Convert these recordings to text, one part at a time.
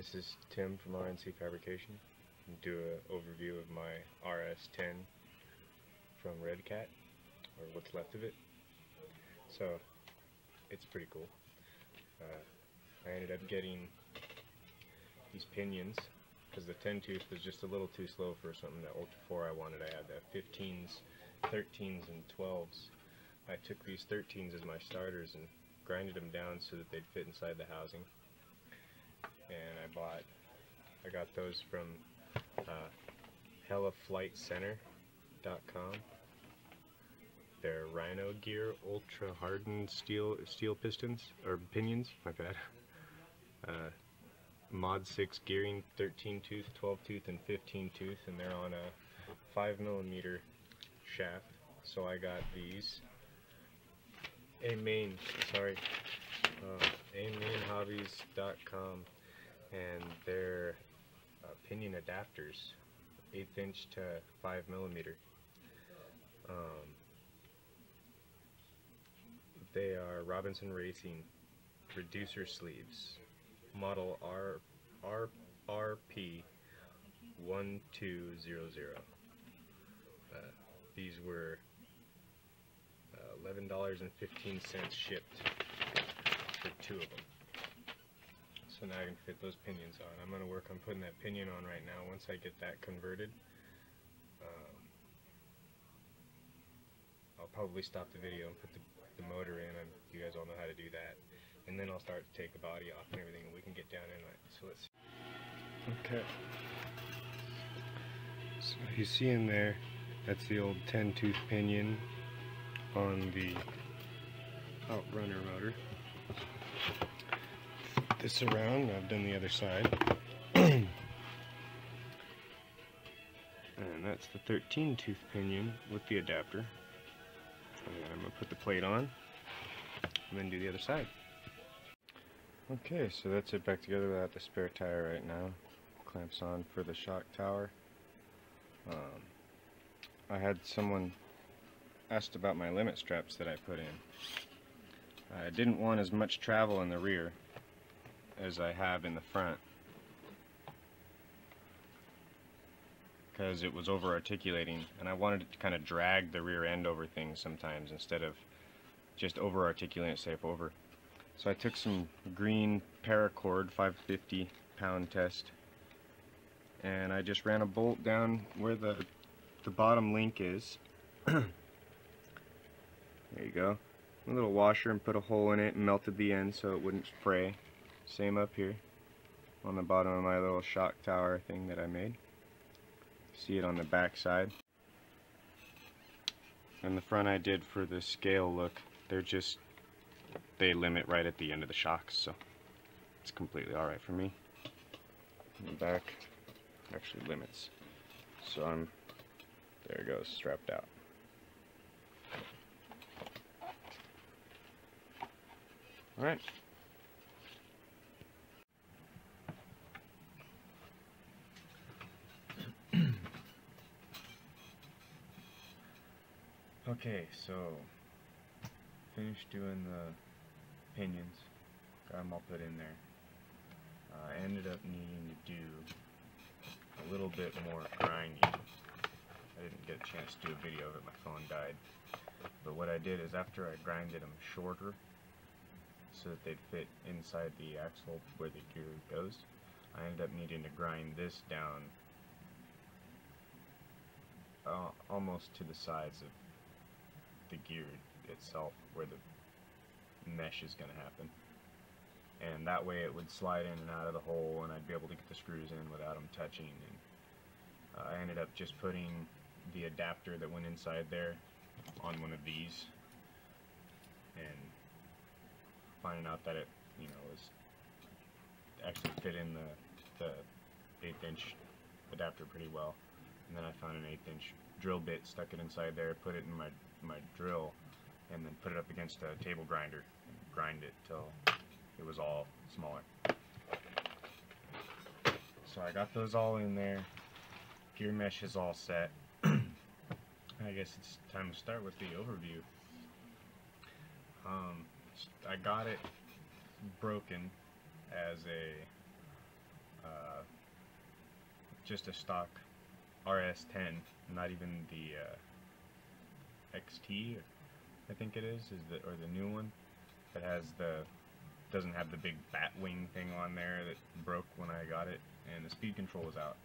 This is Tim from R.N.C Fabrication. Do an overview of my rs10 from Redcat, or what's left of it. So, it's pretty cool. I ended up getting these pinions because the 10 tooth was just a little too slow for something that Ultra 4 I wanted. I had the 15s, 13s, and 12s. I took these 13s as my starters and grinded them down so that they'd fit inside the housing. And I got those from hellaflightcenter.com. They're Rhino Gear ultra hardened steel pistons, or pinions, my bad. Mod 6 gearing, 13 tooth, 12 tooth, and 15 tooth, and they're on a 5mm shaft. So I got these. amainhobbies.com, and they're pinion adapters, 1/8 inch to 5mm. They are Robinson Racing reducer sleeves, model RP 1200. These were $11.15 shipped for 2 of them. So now I can fit those pinions on. I'm going to work on putting that pinion on right now. Once I get that converted, I'll probably stop the video and put the motor in, and you guys all know how to do that. And then I'll start to take the body off and everything, and we can get down in it. So let's see. Okay. So you see in there, that's the old 10 tooth pinion on the outrunner motor. Flip this around, I've done the other side. And that's the 13 tooth pinion with the adapter. And then I'm going to put the plate on and then do the other side. Okay, so that's it back together without the spare tire right now. Clamps on for the shock tower. I had someone asked about my limit straps that I put in. I didn't want as much travel in the rear as I have in the front, because it was over articulating, and I wanted it to kind of drag the rear end over things sometimes instead of just over articulating it safe over. So I took some green paracord 550 pound test, and I just ran a bolt down where the bottom link is. There you go. A little washer, and put a hole in it and melted the end so it wouldn't fray. Same up here on the bottom of my little shock tower thing that I made. See it on the back side. And the front I did for the scale look. They limit right at the end of the shocks, so it's completely alright for me. And the back actually limits. So there it goes, strapped out. Alright. Okay, so finished doing the pinions, got them all put in there. I ended up needing to do a little bit more grinding. I didn't get a chance to do a video of it, my phone died. But what I did is, after I grinded them shorter so that they'd fit inside the axle where the gear goes, I ended up needing to grind this down almost to the size of the gear itself, where the mesh is going to happen, and that way it would slide in and out of the hole, and I'd be able to get the screws in without them touching. And I ended up just putting the adapter that went inside there on one of these, and finding out that it, was actually fit in the 1/8 inch adapter pretty well. And then I found an 1/8 inch drill bit, stuck it inside there, put it in my drill, and then put it up against a table grinder and grind it till it was all smaller. So I got those all in there. Gear mesh is all set. I guess it's time to start with the overview. I got it broken as a just a stock rs10, not even the XT, I think it is or the new one that doesn't have the big bat wing thing on there that broke when I got it, and the speed control was out.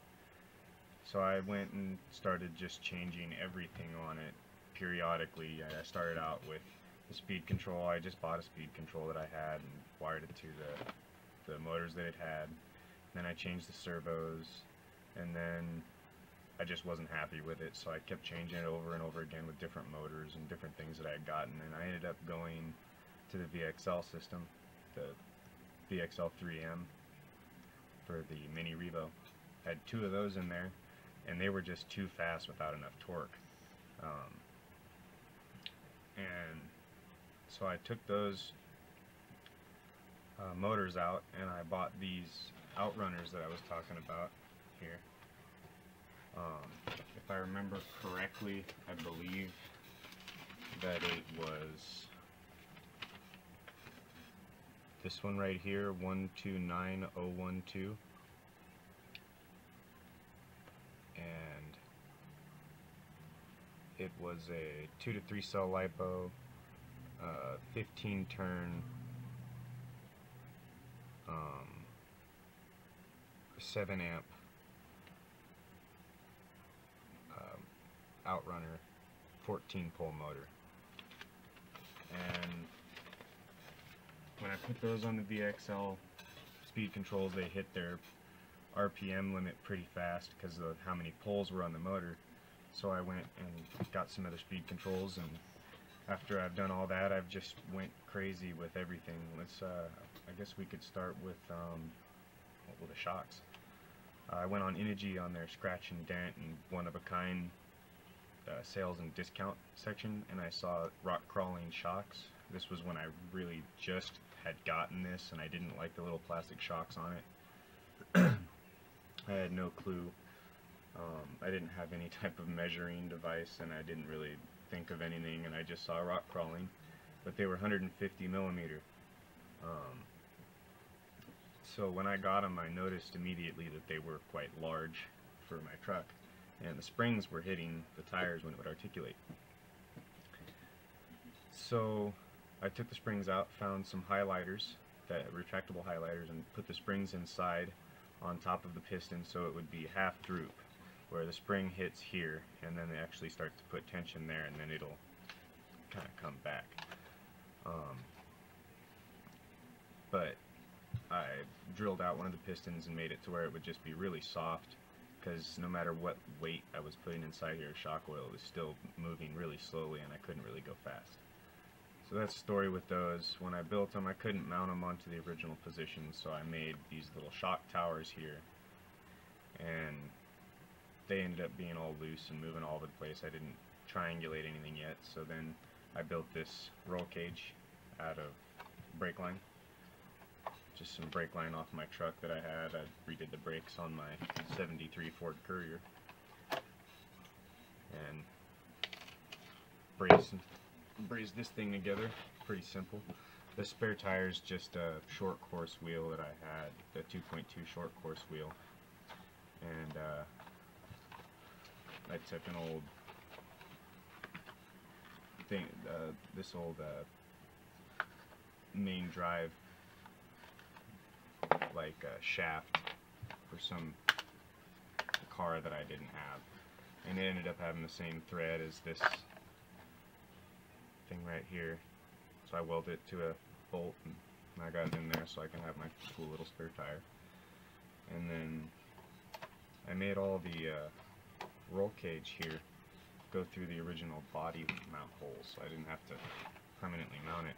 So I went and started just changing everything on it periodically. I started out with the speed control. I just bought a speed control that I had and wired it to the motors that it had. Then I changed the servos, and then I just wasn't happy with it, so I kept changing it over and over again with different motors and different things that I had gotten, and I ended up going to the VXL system, the VXL 3M for the Mini Revo. I had 2 of those in there, and they were just too fast without enough torque. And so I took those motors out, and I bought these Outrunners that I was talking about here. If I remember correctly, I believe that it was this one right here, 129012. And it was a 2 to 3 cell LiPo, 15 turn, 7 amp Outrunner 14 pole motor. And when I put those on the VXL speed controls, they hit their RPM limit pretty fast because of how many poles were on the motor. So I went and got some other speed controls, and after I've done all that, I've just went crazy with everything. Let's I guess we could start with the shocks. I went on Energy on their scratch and dent and one-of-a-kind sales and discount section, and I saw rock crawling shocks. This was when I really just had gotten this, and I didn't like the little plastic shocks on it. I had no clue. I didn't have any type of measuring device, and I didn't really think of anything, and I just saw rock crawling, but they were 150 millimeter. So when I got them, I noticed immediately that they were quite large for my truck, and the springs were hitting the tires when it would articulate. So I took the springs out, found some highlighters, retractable highlighters, and put the springs inside on top of the piston so it would be half droop, where the spring hits here, and then it actually starts to put tension there, and then it'll kind of come back. But I drilled out one of the pistons and made it to where it would just be really soft, because no matter what weight I was putting inside here, shock oil was still moving really slowly, and I couldn't really go fast. So that's the story with those. When I built them, I couldn't mount them onto the original position, so I made these little shock towers here, and they ended up being all loose and moving all over the place. I didn't triangulate anything yet, so then I built this roll cage out of brake line. Just some brake line off my truck that I had. I redid the brakes on my 73 Ford Courier. And brazed this thing together. Pretty simple. The spare tire is just a short course wheel that I had, the 2.2 short course wheel. And I took an old thing, this old main drive shaft for some car that I didn't have, and it ended up having the same thread as this thing right here, so I welded it to a bolt, and I got it in there so I can have my cool little spare tire. And then I made all the roll cage here go through the original body mount holes, so I didn't have to permanently mount it.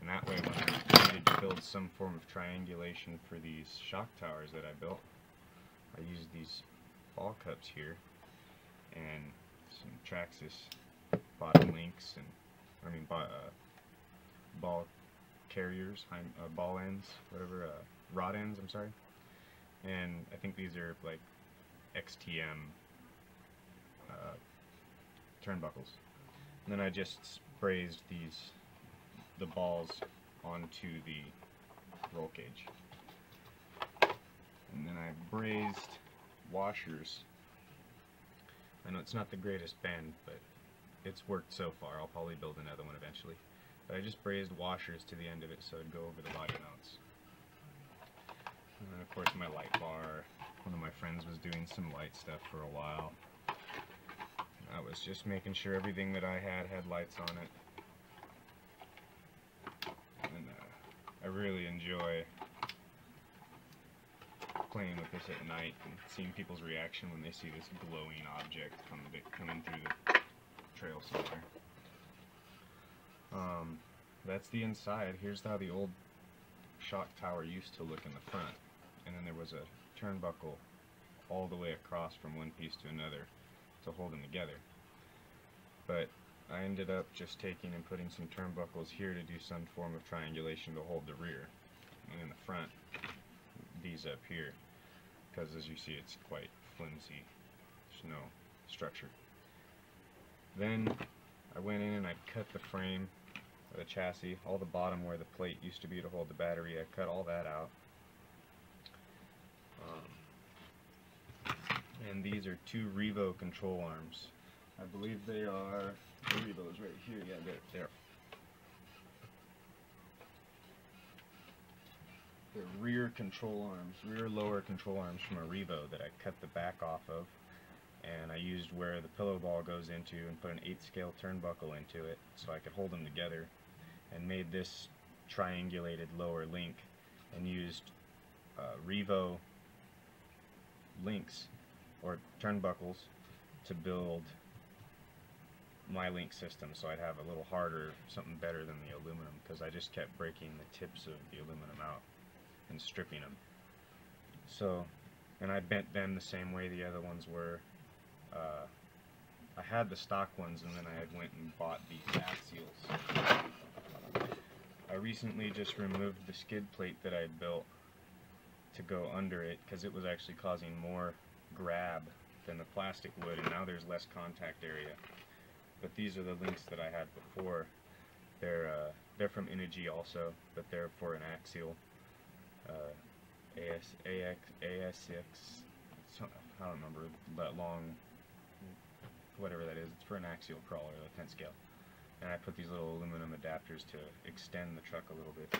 And that way, when I needed to build some form of triangulation for these shock towers that I built, I used these ball cups here and some Traxxas bottom links, and ball carriers, ball ends, whatever, rod ends, I'm sorry. And I think these are like XTM turnbuckles. And then I just brazed the balls onto the roll cage. And then I brazed washers. I know it's not the greatest bend, but it's worked so far. I'll probably build another one eventually. But I just brazed washers to the end of it so it'd go over the body mounts. And then of course my light bar. One of my friends was doing some light stuff for a while. I was just making sure everything that I had lights on it. And I really enjoy playing with this at night and seeing people's reaction when they see this glowing object coming through the trail somewhere. That's the inside. Here's how the old shock tower used to look in the front. And then there was a turnbuckle all the way across from one piece to another to hold them together. But I ended up just taking and putting some turnbuckles here to do some form of triangulation to hold the rear. And in the front, these up here, because as you see it's quite flimsy. There's no structure. Then I went in and I cut the frame of the chassis, all the bottom where the plate used to be to hold the battery. I cut all that out. And these are two Revo control arms. I believe they are the Revos right here. Yeah, they're rear control arms, rear lower control arms from a Revo that I cut the back off of, and I used where the pillow ball goes into and put an 8 scale turnbuckle into it so I could hold them together, and made this triangulated lower link and used Revo links or turnbuckles to build my link system, so I'd have a little harder, something better than the aluminum, because I just kept breaking the tips of the aluminum out and stripping them. So, and I bent them the same way the other ones were. I had the stock ones, and then I had went and bought these axials. I recently just removed the skid plate that I had built to go under it, because it was actually causing more grab than the plastic would, and now there's less contact area. But these are the links that I had before. They're from Energy also, but they're for an axial ASX. I don't remember that long, whatever that is. It's for an axial crawler, a 10 scale. And I put these little aluminum adapters to extend the truck a little bit.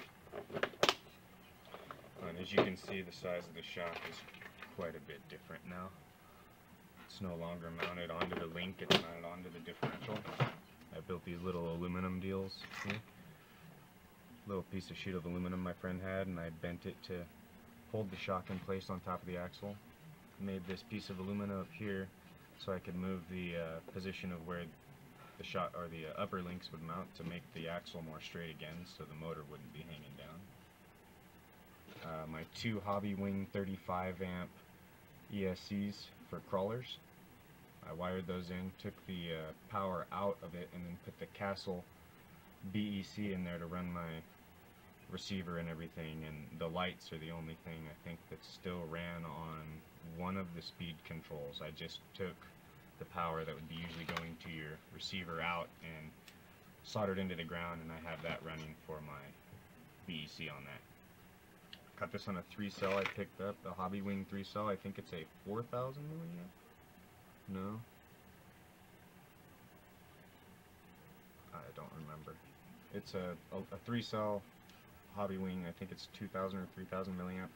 And as you can see, the size of the shock is quite a bit different now. It's no longer mounted onto the link, it's mounted onto the differential. I built these little aluminum deals here. Little piece of sheet of aluminum my friend had, and I bent it to hold the shock in place on top of the axle. Made this piece of aluminum up here so I could move the position of where the shock or the upper links would mount to make the axle more straight again, so the motor wouldn't be hanging down. My two Hobby Wing 35 amp ESCs for crawlers. I wired those in, took the power out of it, and then put the Castle BEC in there to run my receiver and everything, and the lights are the only thing I think that still ran on one of the speed controls. I just took the power that would be usually going to your receiver out and soldered into the ground, and I have that running for my BEC on that. Got this on a 3-cell I picked up, the Hobby Wing 3-cell. I think it's a 4,000 milliamp? No? I don't remember. It's a 3-cell Hobby Wing. I think it's 2,000 or 3,000 milliamp.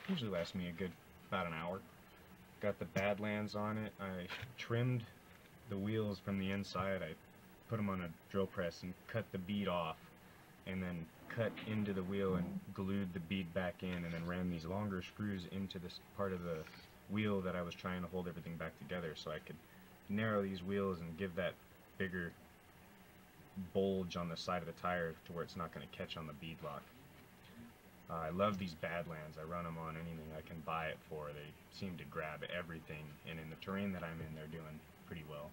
Usually lasts me a good about an hour. Got the Badlands on it. I trimmed the wheels from the inside. I put them on a drill press and cut the bead off, and then cut into the wheel and glued the bead back in, and then ran these longer screws into this part of the wheel that I was trying to hold everything back together, so I could narrow these wheels and give that bigger bulge on the side of the tire to where it's not going to catch on the bead lock. I love these Badlands. I run them on anything I can buy it for. They seem to grab everything, and in the terrain that I'm in, they're doing pretty well.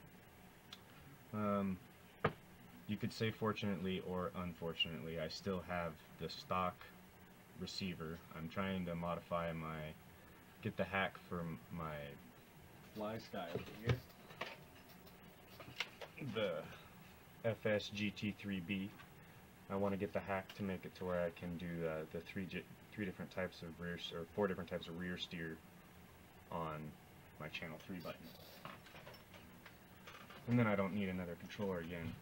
You could say fortunately or unfortunately, I still have the stock receiver. I'm trying to modify get the hack from my Fly Sky over here, the FS GT3B. I want to get the hack to make it to where I can do the 3 4 different types of rear steer on my channel 3 button. And then I don't need another controller again.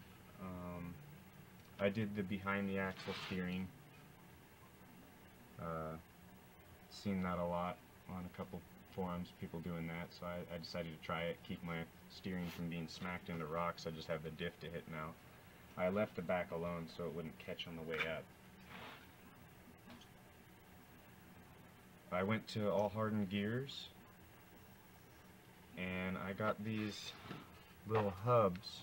I did the behind the axle steering. Seen that a lot on a couple forums, people doing that, so I decided to try it, keep my steering from being smacked into rocks. I just have the diff to hit now. I left the back alone so it wouldn't catch on the way up. I went to all Hardened Gears and I got these little hubs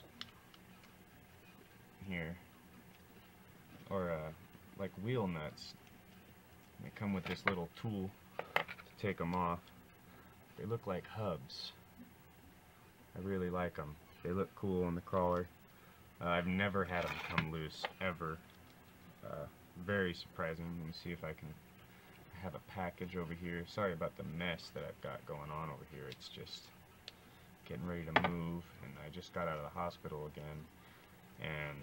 here, or like wheel nuts. They come with this little tool to take them off. They look like hubs. I really like them. They look cool on the crawler. I've never had them come loose, ever. Very surprising. Let me see if I can have a package over here. Sorry about the mess that I've got going on over here. It's just getting ready to move, and I just got out of the hospital again, and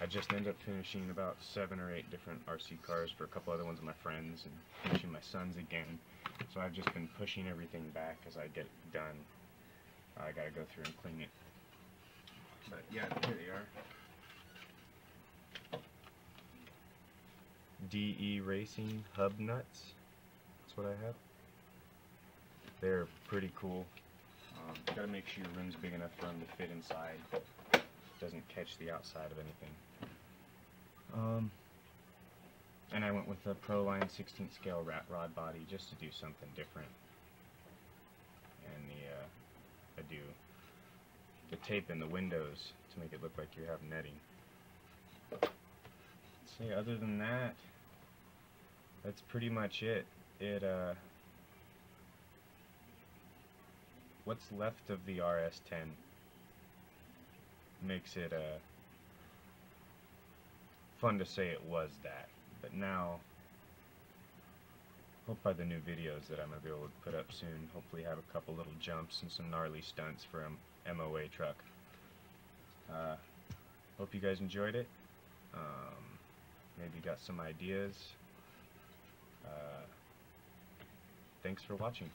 I just ended up finishing about 7 or 8 different RC cars for a couple other ones of my friends, and finishing my son's again. So I've just been pushing everything back as I get it done. I gotta go through and clean it. But yeah, here they are. DE Racing hub nuts. That's what I have. They're pretty cool. Gotta make sure your rim's big enough for them to fit inside. Doesn't catch the outside of anything. And I went with a Proline 16th scale rat rod body just to do something different. And I do the tape in the windows to make it look like you have netting. So other than that, that's pretty much it. What's left of the rs10 makes it fun to say it was that, but now, hope by the new videos that I'm going to be able to put up soon, hopefully have a couple little jumps and some gnarly stunts from M.O.A truck. Hope you guys enjoyed it. Maybe got some ideas. Thanks for watching.